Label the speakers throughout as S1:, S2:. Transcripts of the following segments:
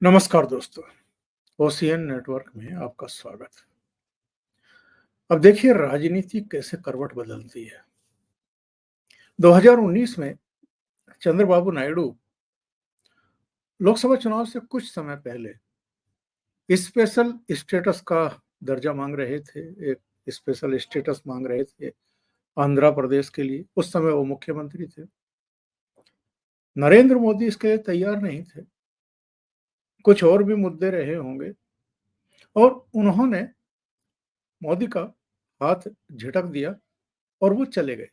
S1: नमस्कार दोस्तों, ocean network में आपका स्वागत। अब देखिए राजनीति कैसे करवट बदलती है। 2019 में चंद्रबाबू नायडू लोकसभा चुनाव से कुछ समय पहले स्पेशल स्टेटस का दर्जा मांग रहे थे, एक स्पेशल स्टेटस मांग रहे थे आंध्र प्रदेश के लिए। उस समय वो मुख्यमंत्री थे। नरेंद्र मोदी इसके लिए तैयार नहीं थे। कुछ और भी मुद्दे रहे होंगे और उन्होंने मोदी का हाथ झटक दिया और वो चले गए।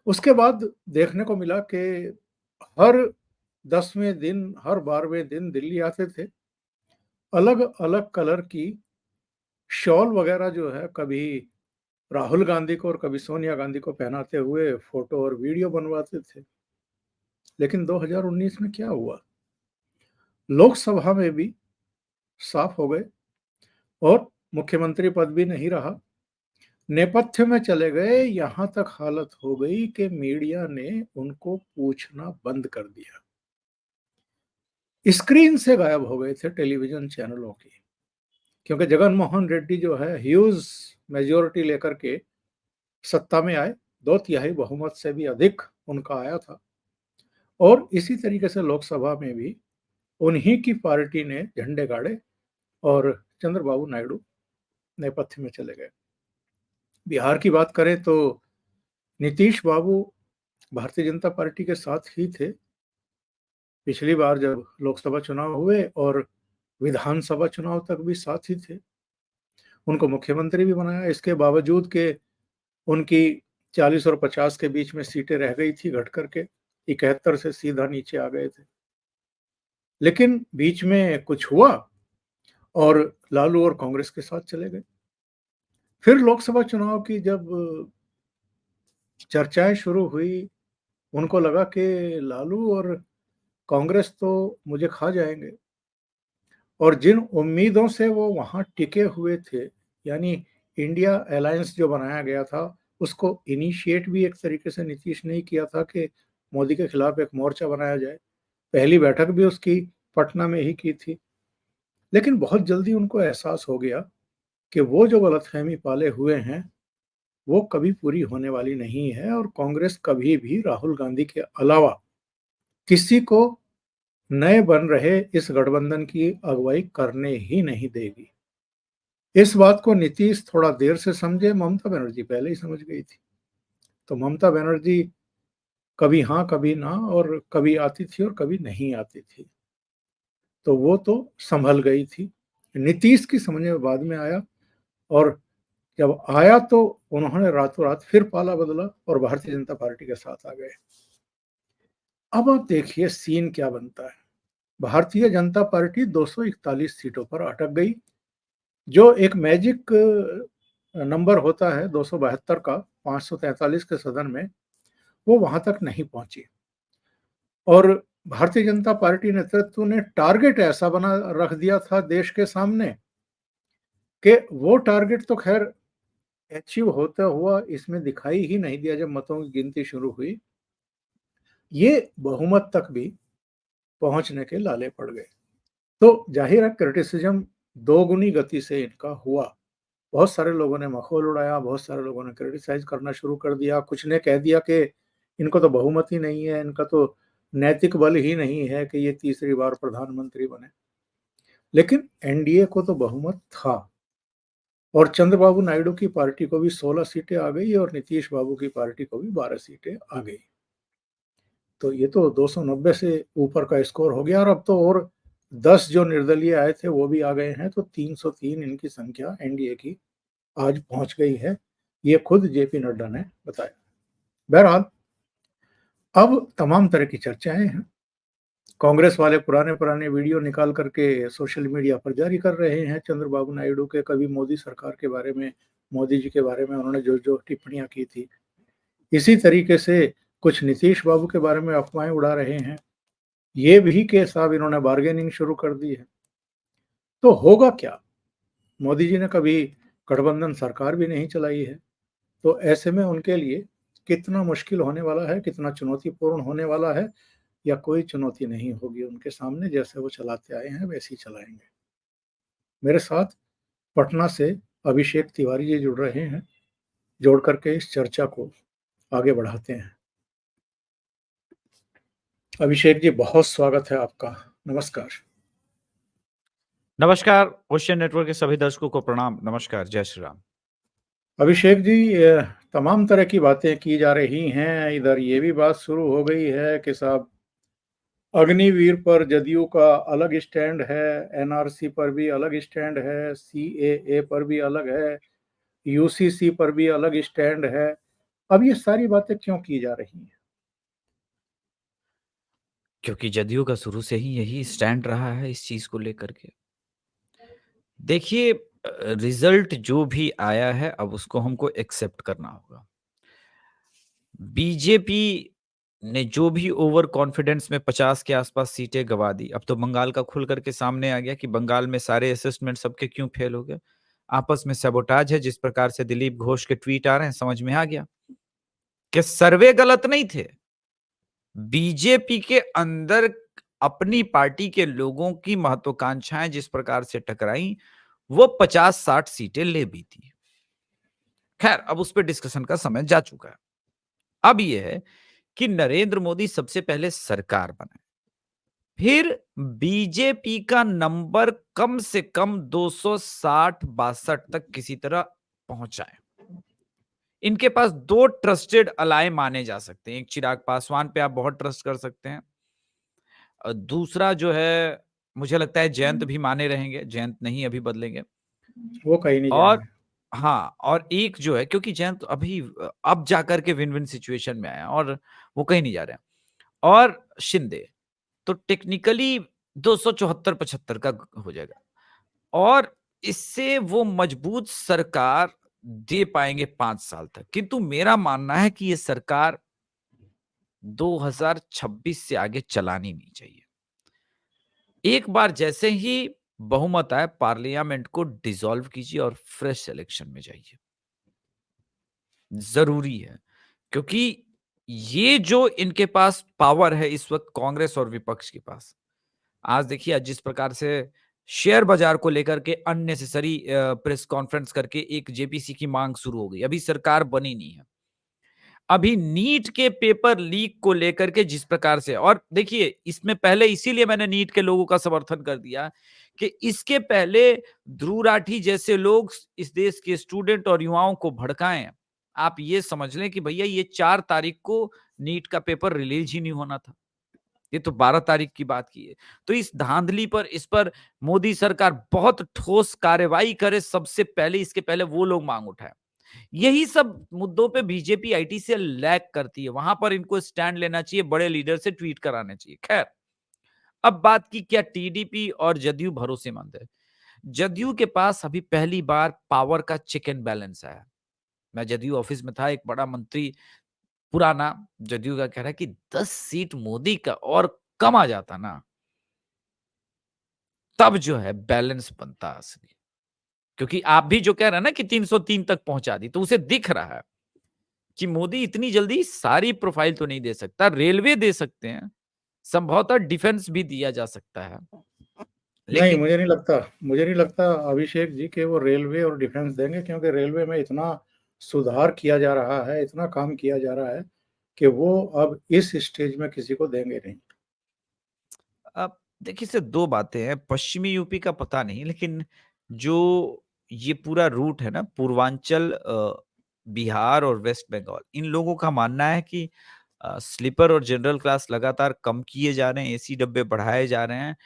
S1: उसके बाद देखने को मिला कि हर 10वें दिन, हर 12वें दिन दिल्ली आते थे। अलग-अलग कलर की शॉल वगैरह जो है, कभी राहुल गांधी को और कभी सोनिया गांधी को पहनाते हुए फोटो और वीडियो बनवाते थे। लेकिन 2019 में क्या हुआ? लोकसभा में भी साफ हो गए और मुख्यमंत्री पद भी नहीं रहा। नेपथ्य में चले गए, यहाँ तक हालत हो गई कि मीडिया ने उनको पूछना बंद कर दिया। स्क्रीन से गायब हो गए थे टेलीविजन चैनलों की, क्योंकि जगन मोहन रेड्डी जो है ह्यूज मेजोरिटी लेकर के सत्ता में आए। 2/3 बहुमत से भी अधिक उनका आया था और इसी तरीके से लोकसभा में भी उन्हीं की पार्टी ने झंडे गाड़े और चंद्रबाबू नायडू नेपथ्य में चले गए। बिहार की बात करें तो नीतीश बाबू भारतीय जनता पार्टी के साथ ही थे। पिछली बार जब लोकसभा चुनाव हुए और विधानसभा चुनाव तक भी साथ ही थे। उनको मुख्यमंत्री भी बनाया, इसके बावजूद कि उनकी 40 और 50 के बीच में सीटें रह गई थी, घट करके 71 से सीधा नीचे आ गए थे। लेकिन बीच में कुछ हुआ और लालू और कांग्रेस के साथ चले गए। फिर लोकसभा चुनाव की जब चर्चाएं शुरू हुई, उनको लगा कि लालू और कांग्रेस तो मुझे खा जाएंगे और जिन उम्मीदों से वो वहां टिके हुए थे, यानी इंडिया अलायंस जो बनाया गया था, उसको इनिशिएट भी एक तरीके से नीतीश ने ही किया था कि मोदी के खिलाफ एक मोर्चा बनाया जाए। पहली बैठक भी उसकी पटना में ही की थी। लेकिन बहुत जल्दी उनको एहसास हो गया कि वो जो गलतफहमी पाले हुए हैं वो कभी पूरी होने वाली नहीं है और कांग्रेस कभी भी राहुल गांधी के अलावा किसी को नए बन रहे इस गठबंधन की अगुवाई करने ही नहीं देगी। इस बात को नीतीश थोड़ा देर से समझे, ममता बनर्जी पहले ही समझ गई थी। तो ममता बनर्जी कभी हाँ कभी ना, और कभी आती थी और कभी नहीं आती थी। तो वो तो संभल गई थी। नीतीश की समझ में बाद में आया और जब आया तो उन्होंने रातों रात फिर पाला बदला और भारतीय जनता पार्टी के साथ आ गए। अब आप देखिए सीन क्या बनता है। भारतीय जनता पार्टी 241 सीटों पर अटक गई। जो एक मैजिक नंबर होता है 272 का 543 के सदन में, वो वहां तक नहीं पहुंची। और भारतीय जनता पार्टी नेतृत्व ने टारगेट ऐसा बना रख दिया था देश के सामने कि वो टारगेट तो खैर अचीव होता हुआ इसमें दिखाई ही नहीं दिया। जब मतों की गिनती शुरू हुई, ये बहुमत तक भी पहुंचने के लाले पड़ गए। तो जाहिर है क्रिटिसिज्म दोगुनी गति से इनका हुआ। बहुत सारे लोगों ने मखौल उड़ाया, बहुत सारे लोगों ने क्रिटिसाइज करना शुरू कर दिया। कुछ ने कह दिया कि इनको तो बहुमत ही नहीं है, इनका तो नैतिक बल ही नहीं है कि ये तीसरी बार प्रधानमंत्री बने। लेकिन एनडीए को तो बहुमत था और चंद्रबाबू नायडू की पार्टी को भी 16 सीटें आ गई और नीतीश बाबू की पार्टी को भी 12 सीटें आ गई। तो ये तो 290 से ऊपर का स्कोर हो गया और अब तो और 10 जो निर्दलीय आए थे वो भी आ गए हैं। तो 303 इनकी संख्या एनडीए की आज पहुंच गई है। ये खुद जेपी नड्डा ने बताया। बहरहाल अब तमाम तरह की चर्चाएं हैं। कांग्रेस वाले पुराने पुराने वीडियो निकाल करके सोशल मीडिया पर जारी कर रहे हैं चंद्रबाबू नायडू के। कभी मोदी सरकार के बारे में, मोदी जी के बारे में उन्होंने जो जो टिप्पणियां की थी, इसी तरीके से कुछ नीतीश बाबू के बारे में अफवाहें उड़ा रहे हैं। ये भी कि साहब इन्होंने बार्गेनिंग शुरू कर दी है। तो होगा क्या? मोदी जी ने कभी गठबंधन सरकार भी नहीं चलाई है। तो ऐसे में उनके लिए कितना मुश्किल होने वाला है, कितना चुनौतीपूर्ण होने वाला है, या कोई चुनौती नहीं होगी उनके सामने, जैसे वो चलाते आए हैं वैसे ही चलाएँगे। मेरे साथ पटना से अभिषेक तिवारी जी जुड़ रहे हैं, जोड़ कर के इस चर्चा को आगे बढ़ाते हैं। अभिषेक जी, बहुत स्वागत है आपका। नमस्कार।
S2: नमस्कार, ओशियन नेटवर्क के सभी दर्शकों को प्रणाम। नमस्कार, जय श्री राम।
S1: अभिषेक जी, तमाम तरह की बातें की जा रही हैं। इधर ये भी बात शुरू हो गई है कि साहब अग्निवीर पर जदयू का अलग स्टैंड है, एनआरसी पर भी अलग स्टैंड है, सीएए पर भी अलग है, यूसीसी पर भी अलग स्टैंड है। अब ये सारी बातें क्यों की जा रही हैं?
S2: क्योंकि जदयू का शुरू से ही यही स्टैंड रहा है इस चीज को लेकर के। देखिए, रिजल्ट जो भी आया है अब उसको हमको एक्सेप्ट करना होगा। बीजेपी ने जो भी ओवर कॉन्फिडेंस में 50 के आसपास सीटें गवा दी, अब तो बंगाल का खुल करके सामने आ गया कि बंगाल में सारे असेसमेंट सबके क्यों फेल हो गए। आपस में सैबोटाज है, जिस प्रकार से दिलीप घोष के ट्वीट आ रहे हैं, समझ में आ गया कि सर्वे गलत नहीं थे। बीजेपी के अंदर अपनी पार्टी के लोगों की महत्वाकांक्षाएं जिस प्रकार से टकराई, वो 50-60 सीटें ले भी थी। खैर, अब उस पर डिस्कशन का समय जा चुका है। अब यह है कि नरेंद्र मोदी सबसे पहले सरकार बनाए, फिर बीजेपी का नंबर कम से कम 260-62 तक किसी तरह पहुंचाए। इनके पास दो ट्रस्टेड अलाय माने जा सकते हैं। एक चिराग पासवान पे आप बहुत ट्रस्ट कर सकते हैं, दूसरा जो है मुझे लगता है जयंत भी माने रहेंगे, जयंत नहीं अभी बदलेंगे।
S1: वो कहीं नहीं
S2: और
S1: जाएंगे।
S2: हाँ, और एक जो है, क्योंकि जयंत अभी अब जाकर के विन विन सिचुएशन में आया और वो कहीं नहीं जा रहे हैं। और शिंदे तो टेक्निकली 274-75 का हो जाएगा और इससे वो मजबूत सरकार दे पाएंगे 5 साल तक। किंतु मेरा मानना है कि ये सरकार 2026 से आगे चलानी नहीं चाहिए। एक बार जैसे ही बहुमत आए, पार्लियामेंट को डिसॉल्व कीजिए और फ्रेश इलेक्शन में जाइए। जरूरी है, क्योंकि ये जो इनके पास पावर है इस वक्त कांग्रेस और विपक्ष के पास। आज देखिए, आज जिस प्रकार से शेयर बाजार को लेकर के अननेसेसरी प्रेस कॉन्फ्रेंस करके एक जेपीसी की मांग शुरू हो गई, अभी सरकार बनी नहीं है। अभी नीट के पेपर लीक को लेकर के जिस प्रकार से, और देखिए इसमें पहले इसीलिए मैंने नीट के लोगों का समर्थन कर दिया कि इसके पहले ध्रुव राठी जैसे लोग इस देश के स्टूडेंट और युवाओं को भड़काएं। आप ये समझ लें कि भैया ये 4 तारीख को नीट का पेपर रिलीज ही नहीं होना था, ये तो 12 तारीख की बात की है। तो इस धांधली पर, इस पर मोदी सरकार बहुत ठोस कार्रवाई करे, सबसे पहले इसके पहले वो लोग मांग उठाए। यही सब मुद्दों पे बीजेपी आईटीसीएल लैग करती है, वहां पर इनको स्टैंड लेना चाहिए, बड़े लीडर से ट्वीट कराने चाहिए। खैर, अब बात की क्या टीडीपी और जदयू भरोसेमंद है? जदयू के पास अभी पहली बार पावर का चेक एंड बैलेंस आया। मैं जदयू ऑफिस में था, एक बड़ा मंत्री पुराना जदयू का कह रहा है कि 10 सीट मोदी का और कम आ जाता ना, तब जो है बैलेंस बनता असली। क्योंकि आप भी जो कह रहे हैं ना कि 303 तक पहुंचा दी, तो उसे दिख रहा है कि मोदी इतनी जल्दी सारी प्रोफाइल तो नहीं दे सकता। रेलवे दे सकते हैं, संभवतः डिफेंस भी दिया जा सकता है,
S1: नहीं,
S2: लेकिन
S1: मुझे नहीं लगता अभिषेक जी कि वो रेलवे और डिफेंस देंगे, क्योंकि रेलवे में इतना सुधार किया जा रहा है, इतना काम किया जा रहा है कि वो अब इस स्टेज में किसी को देंगे नहीं।
S2: अब देखिए सर, दो बातें हैं। पश्चिमी यूपी का पता नहीं, लेकिन जो ये पूरा रूट है ना, पूर्वांचल, बिहार और वेस्ट बंगाल, इन लोगों का मानना है कि स्लीपर और जनरल क्लास लगातार कम किए जा रहे हैं, एसी डब्बे बढ़ाए जा रहे हैं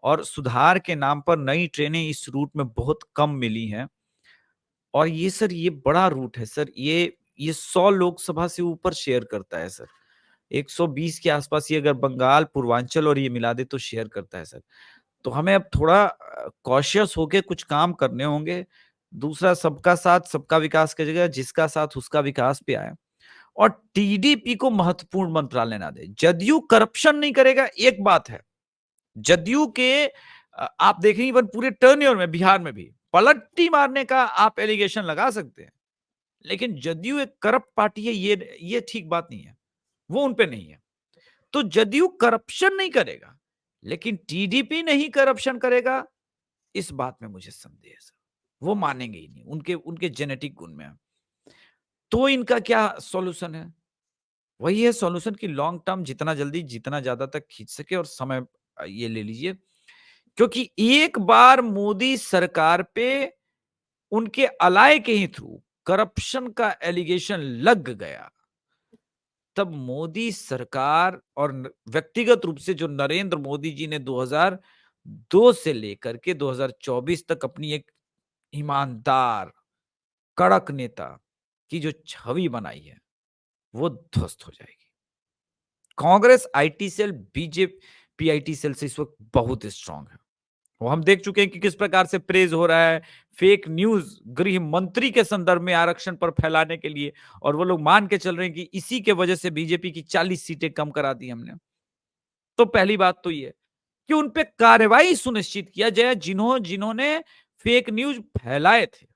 S2: और सुधार के नाम पर नई ट्रेनें इस रूट में बहुत कम मिली हैं। और ये सर, ये बड़ा रूट है सर, ये 100 लोकसभा से ऊपर शेयर करता है सर। 120 के आसपास ये अगर बंगाल, पूर्वांचल और ये मिला दे तो शेयर करता है सर। तो हमें अब थोड़ा कॉशियस होके कुछ काम करने होंगे। दूसरा, सबका साथ सबका विकास की जगह जिसका साथ उसका विकास पे आए और टीडीपी को महत्वपूर्ण मंत्रालय ना दे। जदयू करप्शन नहीं करेगा, एक बात है। जदयू के आप देखें, इवन पूरे टर्नओवर में बिहार में भी पलट्टी मारने का आप एलिगेशन लगा सकते हैं, लेकिन जदयू एक करप्ट पार्टी है, ये ठीक बात नहीं है, वो उन पे नहीं है। तो जदयू करप्शन नहीं करेगा, लेकिन टीडीपी नहीं करप्शन करेगा, इस बात में मुझे संदेह है सर। वो मानेंगे ही नहीं, उनके उनके जेनेटिक गुण में है। तो इनका क्या सॉल्यूशन है? वही है सॉल्यूशन कि लॉन्ग टर्म जितना जल्दी, जितना ज़्यादा तक खींच सके और समय ये ले लीजिए। क्योंकि एक बार मोदी सरकार पे उनके अलाय के ही थ्रू करप्शन का एलिगेशन लग गया, तब मोदी सरकार और व्यक्तिगत रूप से जो नरेंद्र मोदी जी ने 2002 से लेकर के 2024 तक अपनी एक ईमानदार, कड़क नेता की जो छवि बनाई है, वो ध्वस्त हो जाएगी। Congress IT cell BJP IT cell से इस वक्त बहुत स्ट्रांग है। वो हम देख चुके हैं कि किस प्रकार से प्रेज हो रहा है फेक न्यूज गृह मंत्री के संदर्भ में आरक्षण पर फैलाने के लिए, और वो लोग मान के चल रहे हैं कि इसी के वजह से बीजेपी की 40 सीटें कम करा दी हमने। तो पहली बात तो ये कि उन पे कार्रवाई सुनिश्चित किया जाए जिन्होंने फेक न्यूज फैलाए थे।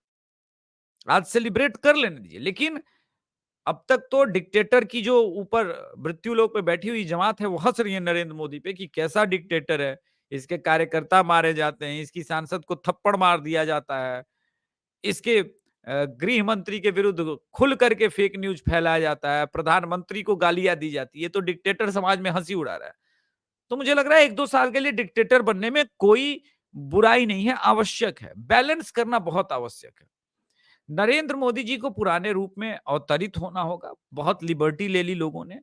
S2: आज सेलिब्रेट कर लेने दीजिए, लेकिन अब तक तो डिक्टेटर की जो ऊपर मृत्यु लोक पे बैठी हुई जमात है वो हंस रही है नरेंद्र मोदी पे कि कैसा डिक्टेटर है, इसके कार्यकर्ता मारे जाते हैं, इसकी सांसद को थप्पड़ मार दिया जाता है, इसके गृह मंत्री के विरुद्ध खुल करके फेक न्यूज फैलाया जाता है, प्रधानमंत्री को गालियां दी जाती है, तो डिक्टेटर समाज में हंसी उड़ा रहा है। तो मुझे लग रहा है 1-2 साल के लिए डिक्टेटर बनने में कोई बुराई नहीं है, आवश्यक है, बैलेंस करना बहुत आवश्यक है। नरेंद्र मोदी जी को पुराने रूप में अवतरित होना होगा, बहुत लिबर्टी ले ली लोगों ने,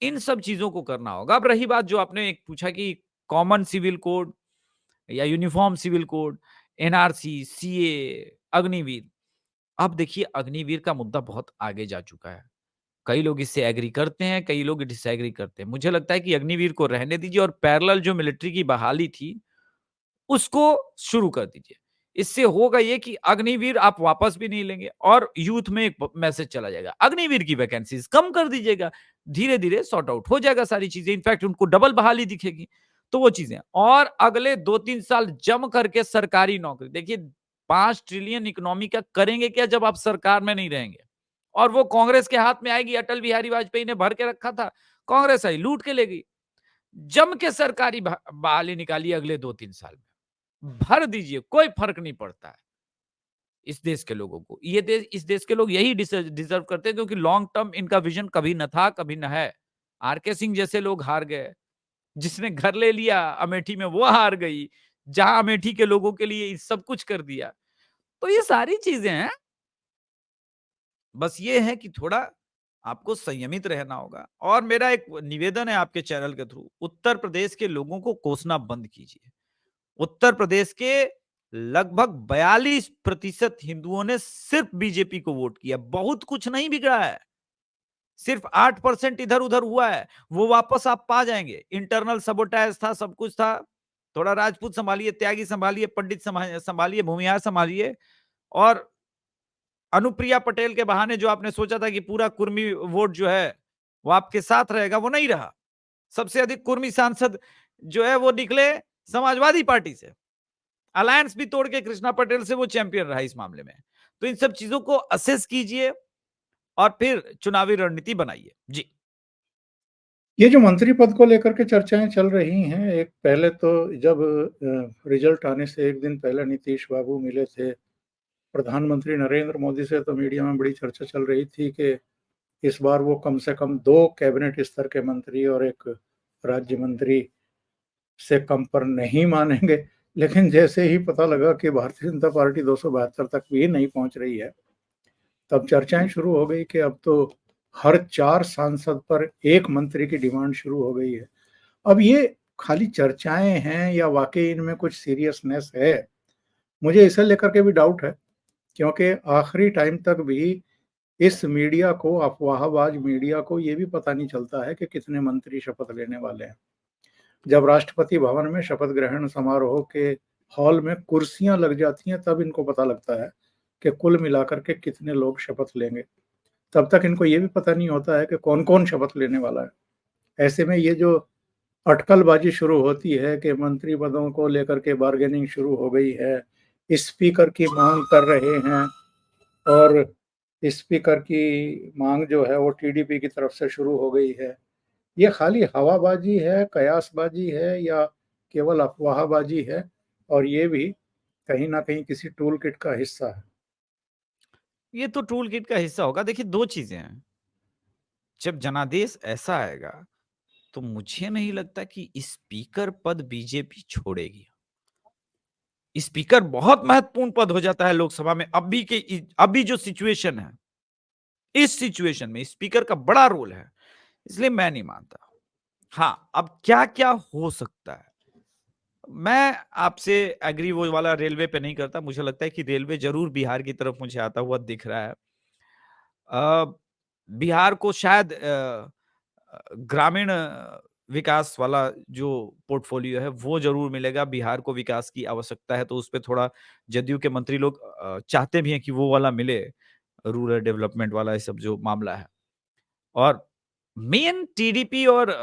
S2: इन सब चीजों को करना होगा। अब रही बात जो आपने एक पूछा कि कॉमन सिविल कोड या uniform civil code, NRC, CA, Agniveer. अब देखिए अग्निवीर का मुद्दा बहुत आगे जा चुका है। कई लोग इससे एग्री करते हैं, कई लोग डिसएग्री करते हैं। मुझे लगता है कि अग्निवीर को रहने दीजिए और पैरेलल जो मिलिट्री की बहाली थी, उसको शुरू कर दीजिए। इससे होगा ये कि अग्निवीर आप वापस भी नहीं लेंगे और यूथ में एक मैसेज चला जाएगा। अग्निवीर की वैकेंसीज कम कर दीजिएगा, धीरे-धीरे सॉर्ट आउट हो जाएगा सारी चीजें। इनफैक्ट उनको डबल बहाली दिखेगी। तो वो चीजें और अगले 2-3 साल जम करके सरकारी नौकरी देखिए 5 ट्रिलियन इकोनॉमी का करेंगे क्या जब आप सरकार में नहीं रहेंगे? और वो कांग्रेस के हाथ में आएगी। अटल बिहारी वाजपेयी ने भर के रखा था, कांग्रेस आई लूट के ले गई। जम के सरकारी बहाली निकालिए अगले 2-3 साल में। भर दीजिए, कोई फर्क नहीं पड़ता है इस देश के लोगों को। ये देश इस देश के लोग यही डिजर्व करते हैं क्योंकि लॉन्ग टर्म इनका विजन कभी न था, कभी न है। आरके सिंह जैसे लोग हार गए। जिसने घर ले लिया अमेठी में वो हार गई। जहां अमेठी के लोगों के लिए सब कुछ कर दिया। तो ये सारी चीजें हैं। बस ये है कि थोड़ा आपको संयमित रहना होगा और मेरा एक निवेदन है आपके चैनल के थ्रू, उत्तर प्रदेश के लोगों को कोसना बंद कीजिए। उत्तर प्रदेश के लगभग 42% हिंदुओं ने सिर्फ बीजेपी को वोट किया। बहुत कुछ नहीं बिगड़ा है। सिर्फ 8% इधर-उधर हुआ है। वो वापस आप पा जाएँगे। इंटरनल सबोटाज था, सब कुछ था। थोड़ा राजपूत सँभालिए, त्यागी सँभालिए, पंडित सँभालिए, भूमिहार सँभालिए और अनुप्रिया पटेल के बहाने जो आपने सोचा था कि पूरा कुर्मी वोट जो है, वो आपके साथ रहेगा, वो नहीं रहा। सबसे अधिक कुर्मी सांसद जो है वो निकले समाजवादी पार्टी से। अलायंस भी तोड़ के कृष्णा पटेल से वो चैंपियन रहा इस मामले में। तो इन सब चीजों को असेस कीजिए और फिर चुनावी रणनीति बनाइए। जी।
S1: ये जो मंत्री पद को लेकर के चर्चाएँ चल रही हैं, एक पहले तो जब रिजल्ट आने से 1 दिन पहले नीतीश बाबू मिले थे, प्रधानमंत्री नरेंद्र मोदी से तो मीडिया में बड़ी चर्चा चल रही थी कि इस बार वो कम से कम 2 कैबिनेट स्तर के मंत्री और 1 राज्य मंत्री से कम पर नहीं मानेंगे। लेकिन जैसे ही पता लगा कि भारतीय जनता पार्टी 272 तक भी नहीं पहुँच रही है, तब चर्चाएँ शुरू हो गई कि अब तो हर 4 सांसद पर 1 मंत्री की डिमांड शुरू हो गई है। अब ये खाली चर्चाएँ हैं या वाक़ई इनमें कुछ सीरियसनेस है? मुझे इसे लेकर के भी डाउट है, क्योंकि आखिरी टाइम तक भी इस मीडिया को, अफ़वाहबाज़ मीडिया को ये भी पता नहीं चलता है कि कितने मंत्री शपथ लेने वाले हैं। जब राष्ट्रपति भवन में शपथ ग्रहण समारोह के हॉल में कुर्सियाँ लग जाती हैं, तब इनको पता लगता है कि कुल मिलाकर के कितने लोग शपथ लेंगे। तब तक इनको ये भी पता नहीं होता है कि कौन-कौन शपथ लेने वाला है। ऐसे में ये जो अटकलबाजी शुरू होती है कि मंत्री पदों को लेकर के बार्गेनिंग शुरू हो गई है, स्पीकर की माँग कर रहे हैं और स्पीकर की माँग जो है वो टीडीपी की तरफ से शुरू हो गई है। ये खाली हवाबाजी है, कयासबाजी है या केवल अफ़वाहबाजी है और ये भी कहीं न कहीं किसी टूल किट का हिस्सा है?
S2: ये तो टूल किट का हिस्सा होगा। देखिए 2 चीज़ें हैं, जब जनादेश ऐसा आएगा, तो मुझे नहीं लगता कि स्पीकर पद बीजेपी छोड़ेगी। स्पीकर बहुत महत्वपूर्ण पद हो जाता है लोकसभा में अभी जो सिचुएशन है, इस सिचुएशन में स्पीकर का बड़ा रोल है, इसलिए मैं नहीं मानता। हाँ, अब क्या-क्या हो सकता है? मैं आपसे एग्री वो वाला रेलवे पे नहीं करता, मुझे लगता है कि रेलवे ज़रूर बिहार की तरफ मुझे आता हुआ दिख रहा है। अ, बिहार को शायद ग्रामीण विकास वाला जो पोर्टफोलियो है वो ज़रूर मिलेगा। बिहार को विकास की आवश्यकता है तो उसपे थोड़ा जदयू के मंत्री लोग चाहते भी हैं कि वो वाला मिले, रूरल डेवलपमेंट वाला ये सब जो मामला है। और मेन टीडीपी और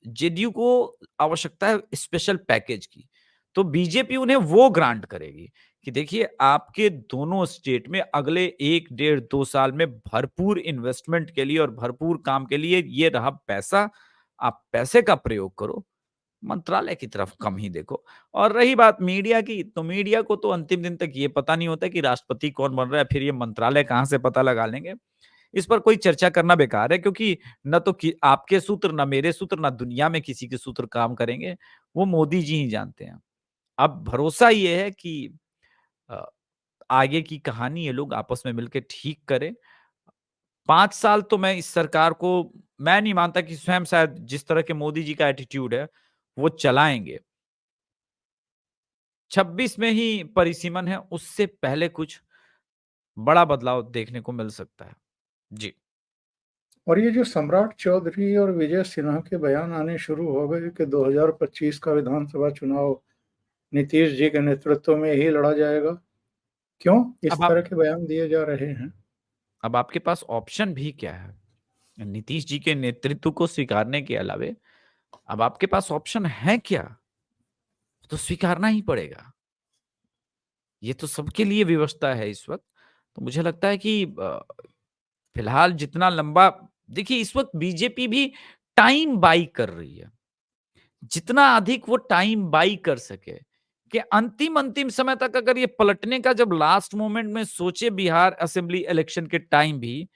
S2: जेडीयू को आवश्यकता है स्पेशल पैकेज की। तो बीजेपी उन्हें वो ग्रांट करेगी कि देखिए आपके दोनों स्टेट में अगले 1 डेढ़ 2 साल में भरपूर इन्वेस्टमेंट के लिए और भरपूर काम के लिए ये रहा पैसा, आप पैसे का प्रयोग करो, मंत्रालय की तरफ कम ही देखो। और रही बात मीडिया की, तो मीडिया को तो अंतिम दिन तक ये पता नहीं होता कि राष्ट्रपति कौन बन रहा है, फिर ये मंत्रालय कहाँ से पता लगा लेंगे। इस पर कोई चर्चा करना बेकार है क्योंकि न तो कि आपके सूत्र, ना मेरे सूत्र, ना दुनिया में किसी के सूत्र काम करेंगे। वो मोदी जी ही जानते हैं। अब भरोसा ये है कि अ, आगे की कहानी ये लोग आपस में मिलके ठीक करें। 5 साल तो मैं इस सरकार को मैं नहीं मानता कि स्वयं शायद जिस तरह के मोदी जी का एटीट्यूड है, वो चलाएँगे। 26 में ही परिसीमन है, उससे पहले कुछ बड़ा बदलाव देखने को मिल सकता है। जी।
S1: और ये जो सम्राट चौधरी और विजय सिन्हा के बयान आने शुरू हो गए कि 2025 का विधानसभा चुनाव नीतीश जी के नेतृत्व में ही लड़ा जाएगा, क्यों इस
S2: अब आप
S1: तरह के बयान दिए जा रहे हैं?
S2: अब आपके पास ऑप्शन भी क्या है? नीतीश जी के नेतृत्व को स्वीकारने के अलावे अब आपके पास ऑप्शन है क्या? तो स्वीकारना ही पड़ेगा। ये तो सबके लिए व्यवस्था है इस वक़्त। तो मुझे लगता है कि फिलहाल जितना लंबा देखिए इस वक़्त बीजेपी भी टाइम बाय कर रही है। जितना अधिक वो टाइम बाय कर सके, कि अंतिम-अंतिम समय तक अगर ये पलटने का जब लास्ट मोमेंट में सोचे बिहार असेंबली इलेक्शन के टाइम भी,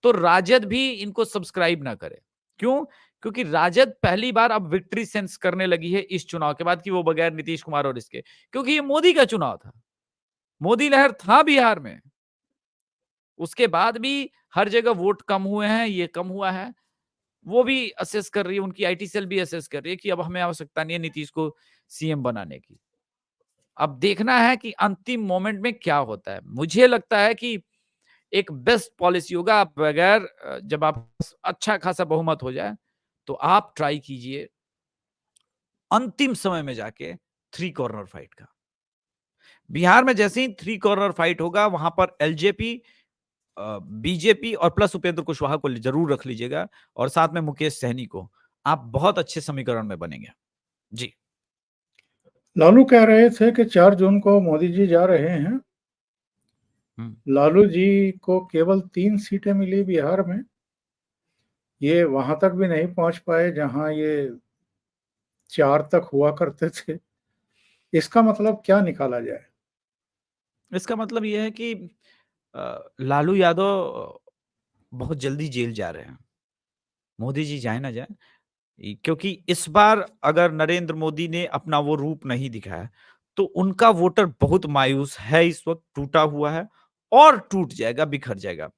S2: तो राजद भी इनको सब्सक्राइब ना करे। क्यों? क्योंकि राजद पहली बार अब विक्ट्री सेंस करने लगी है इस चुनाव के बाद कि वो बगैर नीतीश कुमार और इसके। क्योंकि ये मोदी का चुनाव था। मोदी लहर था बिहार में। उसके बाद भी हर जगह वोट कम हुए हैं, ये कम हुआ है। वो भी असेस कर रही है, उनकी आईटी सेल भी असेस कर रही है कि अब हमें आवश्यकता नहीं है नीतीश को सीएम बनाने की। अब देखना है कि अंतिम मोमेंट में क्या होता है। मुझे लगता है कि एक बेस्ट पॉलिसी होगा आप बगैर जब आप अच्छा खासा बहुमत हो जाए, तो आप ट्राई कीजिए अंतिम समय में जाके थ्री कॉर्नर फाइट का। बिहार में जैसे ही थ्री कॉर्नर फाइट होगा, वहां पर एलजेपी, बीजेपी और प्लस उपेंद्र कुशवाहा को जरूर रख लीजिएगा और साथ में मुकेश सहनी को। आप बहुत अच्छे समीकरण में बनेंगे। जी।
S1: लालू कह रहे थे कि 4 जून को मोदी जी जा रहे हैं।
S2: हम्म।
S1: लालू जी को केवल 3 सीटें मिली बिहार में। ये वहाँ तक भी नहीं पहुँच पाए जहाँ ये 4 तक हुआ करते थे। इसका मतलब क्या निकाला जाए?
S2: इसका मतलब यह है कि लालू यादव बहुत जल्दी जेल जा रहे हैं। मोदी जी जाए ना जाए, क्योंकि इस बार अगर नरेंद्र मोदी ने अपना वो रूप नहीं दिखाया, तो उनका वोटर बहुत मायूस है, इस वक्त टूटा हुआ है और टूट जाएगा, बिखर जाएगा।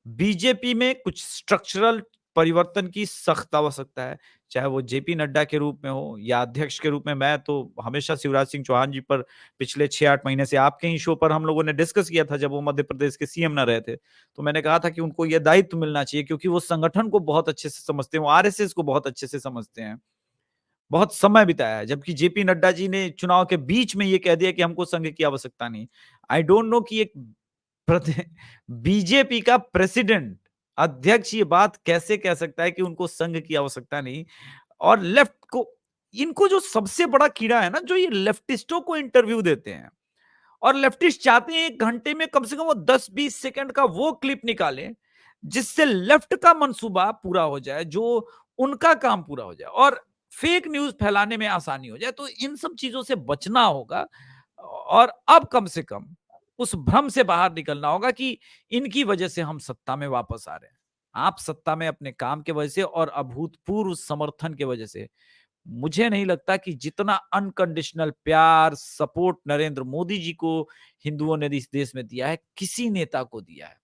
S2: बीजेपी में कुछ स्ट्रक्चरल परिवर्तन की सख्त आवश्यकता है, चाहे वो जेपी नड्डा के रूप में हो या अध्यक्ष के रूप में। मैं तो हमेशा शिवराज सिंह चौहान जी पर पिछले 6-8 महीने से आपके ही शो पर हम लोगों ने डिस्कस किया था जब वो मध्य प्रदेश के सीएम ना रहे थे। तो मैंने कहा था कि उनको ये दायित्व मिलना चाहिए क्योंकि वो संगठन को बहुत अच्छे से समझते हैं, वो आरएसएस को बहुत अच्छे से समझते हैं। बहुत समय बिताया है, जबकि जेपी नड्डा जी ने चुनाव के बीच में ये कह दिया कि हमको संघ की आवश्यकता नहीं। आई डोंट नो कि एक बीजेपी का प्रेसिडेंट, अध्यक्ष ये बात कैसे कह सकता है कि उनको संघ की आवश्यकता नहीं। और लेफ्ट को, इनको जो सबसे बड़ा कीड़ा है ना, जो ये लेफ्टिस्टों को इंटरव्यू देते हैं और लेफ्टिस्ट चाहते हैं 1 घंटे में कम से कम वो 10-20 सेकंड का वो क्लिप निकालें जिससे लेफ्ट का मंसूबा पूरा हो जाए, जो उनका काम पूरा हो जाए और फेक न्यूज़ फैलाने में आसानी हो जाए। तो इन सब चीज़ों से बचना होगा और अब कम से कम उस भ्रम से बाहर निकलना होगा कि इनकी वजह से हम सत्ता में वापस आ रहे हैं। आप सत्ता में अपने काम की वजह से और अभूतपूर्व समर्थन की वजह से, मुझे नहीं लगता कि जितना अनकंडीशनल प्यार, सपोर्ट नरेंद्र मोदी जी को हिंदुओं ने इस देश में दिया है, किसी नेता को दिया है।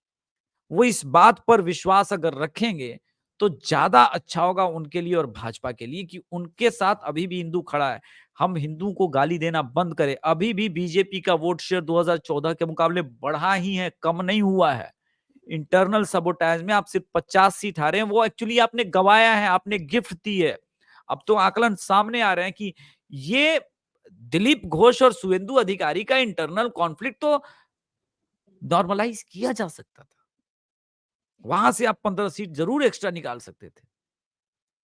S2: वो इस बात पर विश्वास अगर रखेंगे, तो ज़्यादा अच्छा होगा उनके लिए और भाजपा के लिए कि उनके साथ अभी भी हिंदू खड़ा है। हम हिंदू को गाली देना बंद करें। अभी भी बीजेपी का वोट शेयर 2014 के मुकाबले बढ़ा ही है, कम नहीं हुआ है। इंटरनल सबोटाज में आप सिर्फ 50 सीट हारे हैं, वो एक्चुअली आपने गवाया है, आपने गिफ्ट दी है। अब तो आकलन सामने आ रहे हैं कि ये दिलीप घोष और शुवेंदु अधिकारी का इंटरनल कॉन्फ्लिक्ट तो नॉर्मलाइज किया जा सकता था। वहां से आप 15 सीट जरूर एक्स्ट्रा निकाल सकते थे।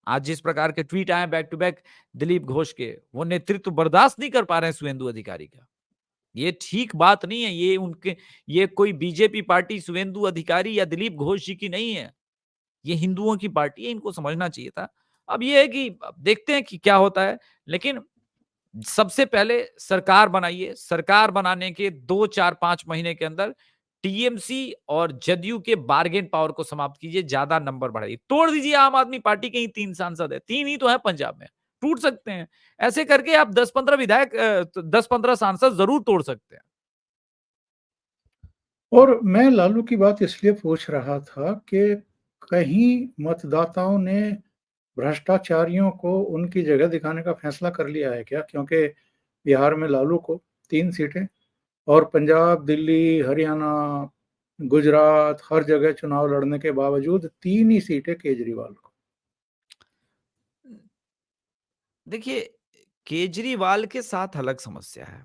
S2: आज जिस प्रकार के ट्वीट आए back to back Dilip Ghosh के, वो नेतृत्व बर्दाश्त नहीं कर पा रहे हैं शुवेंदु अधिकारी का। ये ठीक बात नहीं है। ये कोई बीजेपी पार्टी शुवेंदु अधिकारी या दिलीप घोष जी की नहीं है। ये हिंदुओं की पार्टी है, इनको समझना चाहिए था। अब ये है कि अब देखते हैं कि क्या होता है, लेकिन सबसे पहले सरकार बनाइए। सरकार बनाने के 2, 4, 5 महीने के अंदर टीएमसी और जदयू के बार्गेन पावर को समाप्त कीजिए, ज्यादा नंबर बढ़ाइए। तोड़ दीजिए आम आदमी पार्टी के ही 3 सांसद है, 3 ही तो है पंजाब में, टूट सकते हैं। ऐसे करके आप 10-15 विधायक 10-15 सांसद जरूर तोड़ सकते हैं।
S1: और मैं लालू की बात इसलिए पूछ रहा था कि कहीं मतदाताओं ने भ्रष्टाचारियों को उनकी जगह दिखाने का फैसला कर लिया है क्या? क्योंकि बिहार में लालू को 3 सीटें और पंजाब, दिल्ली, हरियाणा, गुजरात हर जगह चुनाव लड़ने के बावजूद 3 ही सीटें केजरीवाल को।
S2: देखिए, केजरीवाल के साथ अलग समस्या है।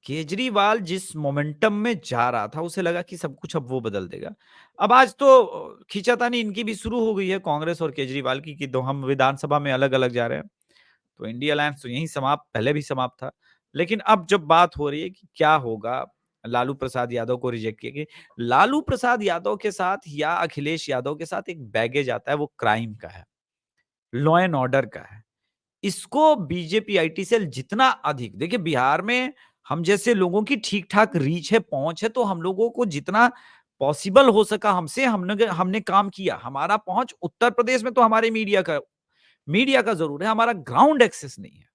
S2: केजरीवाल जिस मोमेंटम में जा रहा था, उसे लगा कि सब कुछ अब वो बदल देगा। अब आज तो खींचातानी इनकी भी शुरू हो गई है, कांग्रेस और केजरीवाल की, कि दो हम विधानसभा में अलग-अलग जा रहे हैं। तो इंडिया अलायंस तो यहीं समाप्त, पहले भी समाप्त था। लेकिन अब जब बात हो रही है कि क्या होगा, लालू प्रसाद यादव को रिजेक्ट किया गया। लालू प्रसाद यादव के साथ या अखिलेश यादव के साथ एक बैगेज आता है, वो क्राइम का है, लॉ एंड ऑर्डर का है। इसको बीजेपी आईटी सेल जितना अधिक, देखिए बिहार में हम जैसे लोगों की ठीक-ठाक रीच है, पहुँच है, तो हम लोगों को जितना पॉसिबल हो सका हमसे हमने हमने काम किया। हमारा पहुँच उत्तर प्रदेश में तो हमारे मीडिया का ज़रूर है, हमारा ग्राउंड एक्सेस नहीं है।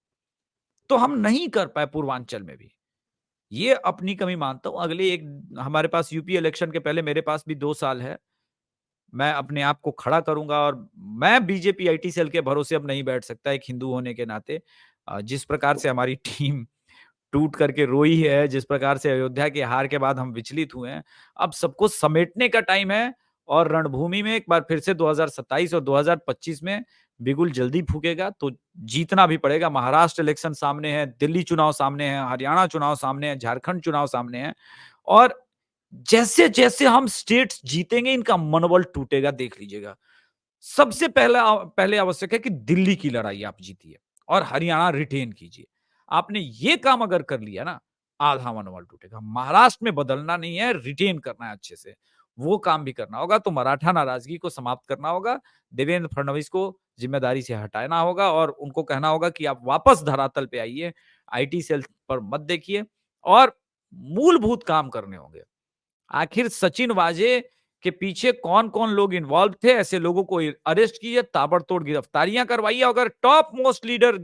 S2: तो हम नहीं कर पाए पूर्वांचल में भी। ये अपनी कमी मानता हूँ। अगले एक हमारे पास यूपी इलेक्शन के पहले मेरे पास भी 2 साल है। मैं अपने आप को खड़ा करूँगा और मैं बीजेपी आईटी सेल के भरोसे अब नहीं बैठ सकता एक हिंदू होने के नाते। जिस प्रकार से हमारी टीम टूट करके रोई है, जिस प्रकार से अयोध्या की हार के बाद हम विचलित हुए हैं, अब सबको समेटने का टाइम है और रणभूमि में एक बार फिर से 2027 और 2025 में बिगुल जल्दी फूकेगा, तो जीतना भी पड़ेगा। महाराष्ट्र इलेक्शन सामने है, दिल्ली चुनाव सामने है, हरियाणा चुनाव सामने है, झारखंड चुनाव सामने है और जैसे-जैसे हम स्टेट्स जीतेंगे, इनका मनोबल टूटेगा, देख लीजिएगा। सबसे पहले आवश्यक है कि दिल्ली की लड़ाई आप जीतिए और हरियाणा रिटेन कीजिए। आपने ये काम अगर कर लिया ना, आधा मनोबल टूटेगा। महाराष्ट्र में बदलना नहीं है, रिटेन करना है अच्छे से। वो काम भी करना होगा, तो मराठा नाराजगी को समाप्त करना होगा। देवेंद्र फडणवीस को जिम्मेदारी से हटाना होगा और उनको कहना होगा कि आप वापस धरातल पे आइए, आईटी सेल पर मत देखिए और मूलभूत काम करने होंगे। आखिर सचिन वाजे के पीछे कौन-कौन लोग इन्वॉल्व थे, ऐसे लोगों को अरेस्ट कीजिए, ताबड़तोड़ गिरफ्तारियां करवाइए, अगर टॉप मोस्ट लीडर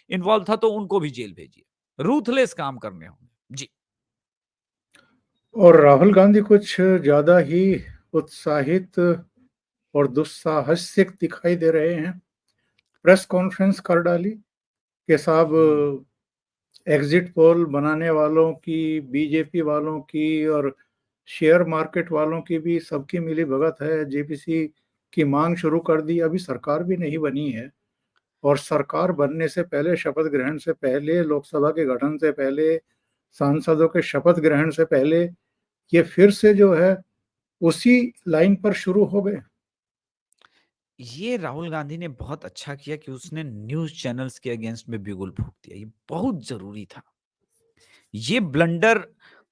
S2: इन्वॉल्व था तो उनको भी जेल भेजिए। रूथलेस काम करने होंगे। जी।
S1: और राहुल गांधी कुछ ज़्यादा ही उत्साहित और दुस्साहसिक दिखाई दे रहे हैं। प्रेस कॉन्फ्रेंस कर डाली कि साहब
S2: हुँ।
S1: एग्जिट पोल बनाने वालों की, बीजेपी वालों की और शेयर मार्केट वालों की भी सबकी मिलीभगत है। जेपीसी की मांग शुरू कर दी। अभी सरकार भी नहीं बनी है और सरकार बनने से पहले, शपथ ग्रहण से पहले, लोकसभा के गठन से पहले, सांसदों के शपथ ग्रहण से पहले ये फिर से जो है उसी लाइन पर शुरू हो गए।
S2: ये राहुल गांधी ने बहुत अच्छा किया कि उसने न्यूज़ चैनल्स के अगेंस्ट में बिगुल फूँक दिया। ये बहुत ज़रूरी था। ये ब्लंडर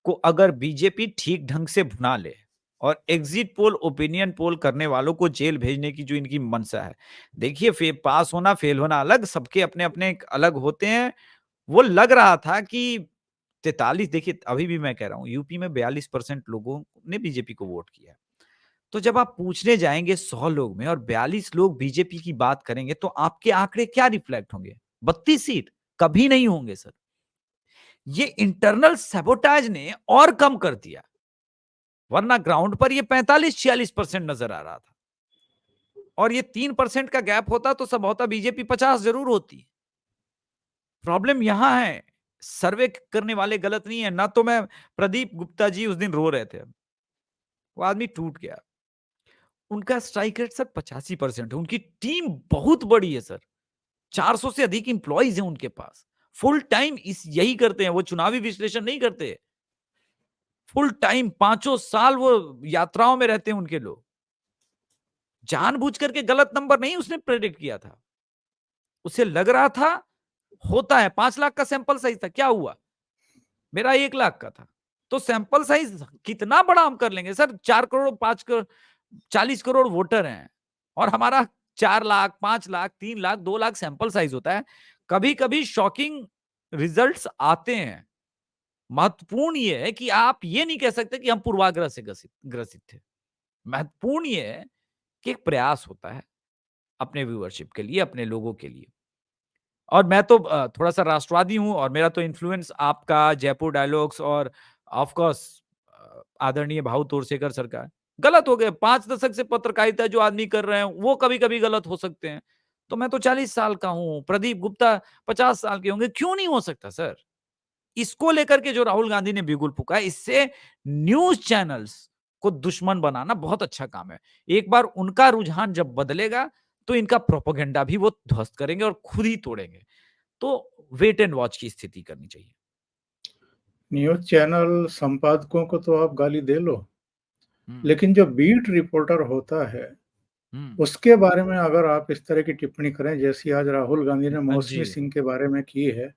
S2: को अगर बीजेपी ठीक ढंग से भुना ले और एग्जिट पोल, ओपिनियन पोल करने वालों को जेल भेजने की जो इनकी मंशा है। देखिए पास होना, फेल होना अलग, सबके अपने-अपने एक अलग होते हैं। वो लग रहा था कि 43, देखिए अभी भी मैं कह रहा हूँ यूपी में 42% लोगों ने बीजेपी को वोट किया है। तो जब आप पूछने जाएँगे 100 लोग में और 42 लोग बीजेपी की बात करेंगे तो आपके आंकड़े क्या रिफ्लेक्ट होंगे? 32 सीट? कभी नहीं होंगे सर। ये इंटरनल सैबोटाज ने और कम कर दिया। वरना ग्राउंड पर ये 45-46% नजर आ रहा था। और ये 3% का गैप होता तो संभवतः बीजेपी 50 जरूर होती। प्रॉब्लम यहां है, सर्वे करने वाले गलत नहीं है। ना तो मैं, प्रदीप गुप्ता जी उस दिन रो रहे थे, वो आदमी टूट गया। उनका स्ट्राइक रेट सर 85% है। उनकी टीम बहुत बड़ी है सर, 400 से अधिक इंप्लॉइज हैं उनके पास। फुल टाइम इस यही करते हैं, वो चुनावी विश्लेषण नहीं करते। फुल टाइम 5 साल वो यात्राओं में रहते हैं उनके लोग। जानबूझ करके गलत नंबर नहीं उसने प्रेडिक्ट किया था। उसे लग रहा था होता है, 5 लाख का सैंपल साइज था, क्या हुआ? मेरा 1 लाख का था। तो सैंपल साइज कितना बड़ा हम कर लेंगे सर? 4 करोड़, 5 करोड़, 40 करोड़ वोटर हैं और हमारा 4 लाख, 5 लाख, 3 लाख, 2 लाख सैंपल साइज होता है। कभी-कभी शॉकिंग रिजल्ट्स आते हैं। महत्वपूर्ण ये है कि आप ये नहीं कह सकते कि हम पूर्वाग्रह से ग्रसित ग्रसित थे। महत्वपूर्ण ये है कि एक प्रयास होता है अपने व्यूअरशिप के लिए, अपने लोगों के लिए। और मैं तो थोड़ा-सा राष्ट्रवादी हूँ और मेरा तो इन्फ्लुएंस आपका, जयपुर डायलॉग्स और ऑफ कोर्स आदरणीय भाऊ तोरसेकर सर का है। गलत हो गए, 5 दशक से पत्रकारिता जो आदमी कर रहे हैं, वो कभी-कभी गलत हो सकते हैं। तो मैं तो 40 साल का हूँ, प्रदीप गुप्ता 50 साल के होंगे, क्यों नहीं हो सकता सर? इसको लेकर के जो राहुल गांधी ने बिगुल फूँका है, इससे न्यूज़ चैनल्स को दुश्मन बनाना बहुत अच्छा काम है। एक बार उनका रुझान जब बदलेगा, तो इनका प्रोपेगेंडा भी वो ध्वस्त करेंगे और खुद ही तोड़ेंगे। तो वेट एंड वॉच की स्थिति करनी चाहिए।
S1: न्यूज़ चैनल संपादकों को तो आप गाली दे लो,
S2: हुँ,
S1: लेकिन जो बीट रिपोर्टर होता है,
S2: हुँ।
S1: उसके बारे में अगर आप इस तरह की टिप्पणी करें, जैसी आज राहुल गांधी ने
S2: जी।
S1: मौसमी सिंह के बारे में की है,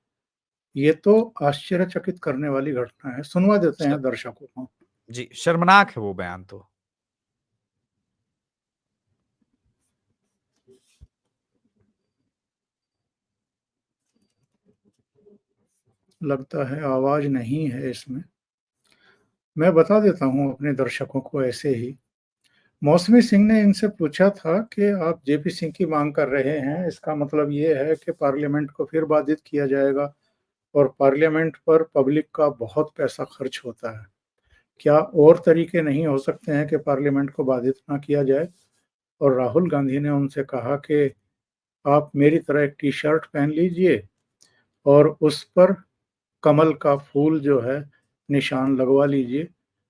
S1: ये तो आश्चर्यचकित करने वाली घटना है। सुनवा देते
S2: श
S1: हैं दर्शकों को।
S2: जी, शर्मनाक है वो बयान तो।
S1: लगता है आवाज़ नहीं है इसमें। मैं बता देता हूँ अपने दर्शकों को ऐसे ही। मौसमी सिंह ने इनसे पूछा था कि आप जेपी सिंह की मांग कर रहे हैं, इसका मतलब ये है कि पार्लियामेंट को फिर बाधित किया जाएगा और पार्लियामेंट पर पब्लिक का बहुत पैसा खर्च होता है। क्या और तरीके नहीं हो सकते हैं कि पार्लियामेंट को बाधित ना किया जाए? और राहुल गांधी ने उनसे कहा कि आप मेरी तरह एक टी-शर्ट पहन लीजिए और उस पर कमल का फूल जो है निशान लगवा लीजिए।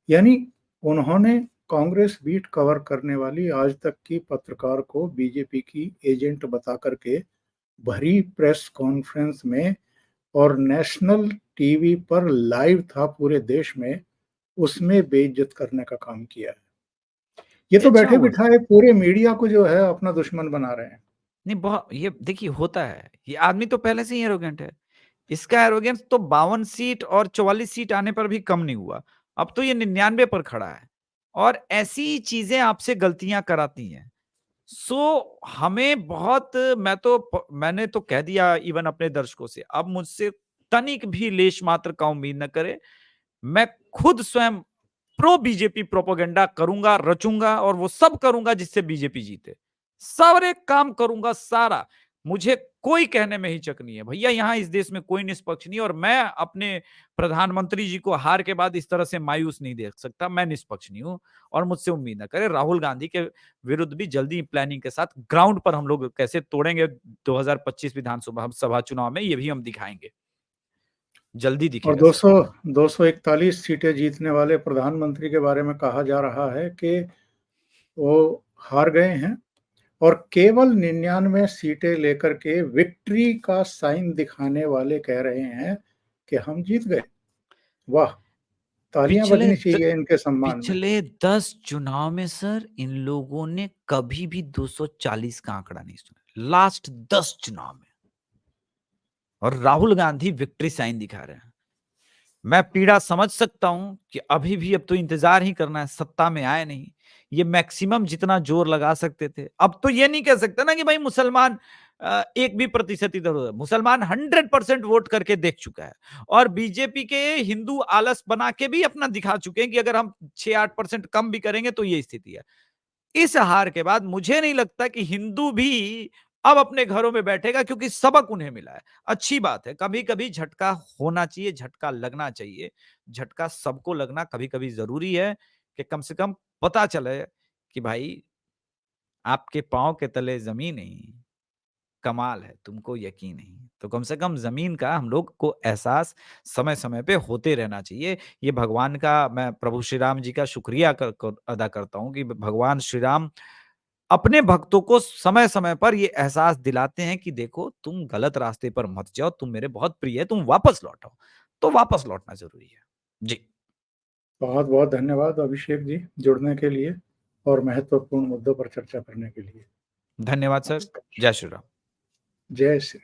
S1: यानी उन्होंने कांग्रेस बीट कवर करने वाली आज तक की पत्रकार को बीजेपी की एजेंट बता करके भरी प्रेस कॉन्फ्रेंस में और नेशनल टीवी पर लाइव था पूरे देश में, उसमें बेइज्जत करने का काम किया है। ये
S2: ये
S1: तो
S2: अच्छा हुआ सर।
S1: बैठे-बिठाए पूरे मीडिया को जो है अपना दुश्मन बना रहे हैं।
S2: नहीं, ये देखिए होता है। ये आदमी तो पहले से ही एरोगेंट है। इसका एरोगेंस तो 52 सीट और 44 सीट आने पर भी कम नहीं हुआ। अब तो ये 99 पर खड़ा है और ऐसी चीज़ें आपसे गलतियाँ कराती हैं। सो हमें बहुत, मैंने तो कह दिया इवन अपने दर्शकों से, अब मुझसे तनिक भी लेश मात्र का उम्मीद न करे। मैं खुद स्वयं प्रो बीजेपी प्रोपेगेंडा करूंगा, रचूंगा और वो सब करूंगा जिससे बीजेपी जीते। सारे काम करूंगा सारा। मुझे कोई कहने में हिचक नहीं है। भैया यहाँ इस देश में कोई निष्पक्ष नहीं और मैं अपने प्रधानमंत्री जी को हार के बाद इस तरह से मायूस नहीं देख सकता। मैं निष्पक्ष नहीं हूँ और मुझसे उम्मीद ना करें। राहुल गांधी के विरुद्ध भी जल्दी प्लानिंग के साथ ग्राउंड पर हम लोग कैसे तोड़ेंगे 2025 विधानसभा सभा चुनाव में, ये भी हम दिखाएंगे। जल्दी
S1: और
S2: दिखेगा सर।
S1: 200 241 सीटें जीतने वाले प्रधानमंत्री के बारे में कहा जा रहा है कि वो हार गए हैं और केवल 99 सीटें लेकर के विक्ट्री का साइन दिखाने वाले कह रहे हैं कि हम जीत गए। वाह! तालियां
S2: पिछले
S1: बजनी
S2: द
S1: चाहिए इनके सम्मान में।
S2: पिछले 10 चुनाव में सर इन लोगों ने कभी भी 240 का आंकड़ा नहीं सुना। लास्ट 10 चुनाव में। और राहुल गांधी विक्ट्री साइन दिखा रहे हैं। मैं पीड़ा समझ सकता हूँ कि अभी भी अब तो इंतज़ार ही करना है, सत्ता में आए नहीं। ये मैक्सिमम जितना ज़ोर लगा सकते थे। अब तो ये नहीं कह सकते ना कि भाई मुसलमान 1 भी प्रतिशत इधर-उधर, मुसलमान 100% वोट करके देख चुका है और बीजेपी के हिंदू आलस बना के भी अपना दिखा चुके हैं कि अगर हम 6-8% कम भी करेंगे तो ये स्थिति है। इस हार के बाद मुझे नहीं लगता कि हिंदू भी अब अपने घरों में बैठेगा क्योंकि सबक उन्हें मिला है। अच्छी बात है, कभी-कभी झटका होना चाहिए, झटका लगना चाहिए। झटका सबको लगना कभी-कभी ज़रूरी है कि कम से कम पता चले कि भाई आपके पाँव के तले ज़मीन नहीं, कमाल है, तुमको यकीन नहीं। तो कम से कम ज़मीन का हम लोग को एहसास समय-समय पे होते रहना चाहिए। ये भगवान का मैं प्रभु श्री राम जी का शुक्रिया कर अदा करता हूँ कि भगवान श्री राम अपने भक्तों को समय-समय पर ये एहसास दिलाते हैं कि देखो तुम गलत रास्ते पर मत जाओ, तुम मेरे बहुत प्रिय है, तुम वापस लौट आओ। तो वापस लौटना ज़रूरी है। जी,
S1: बहुत-बहुत धन्यवाद अभिषेक जी जुड़ने के लिए और महत्वपूर्ण मुद्दों पर चर्चा करने के लिए।
S2: धन्यवाद सर।
S1: नमस्कार।
S2: जय श्री राम।
S1: जय श्री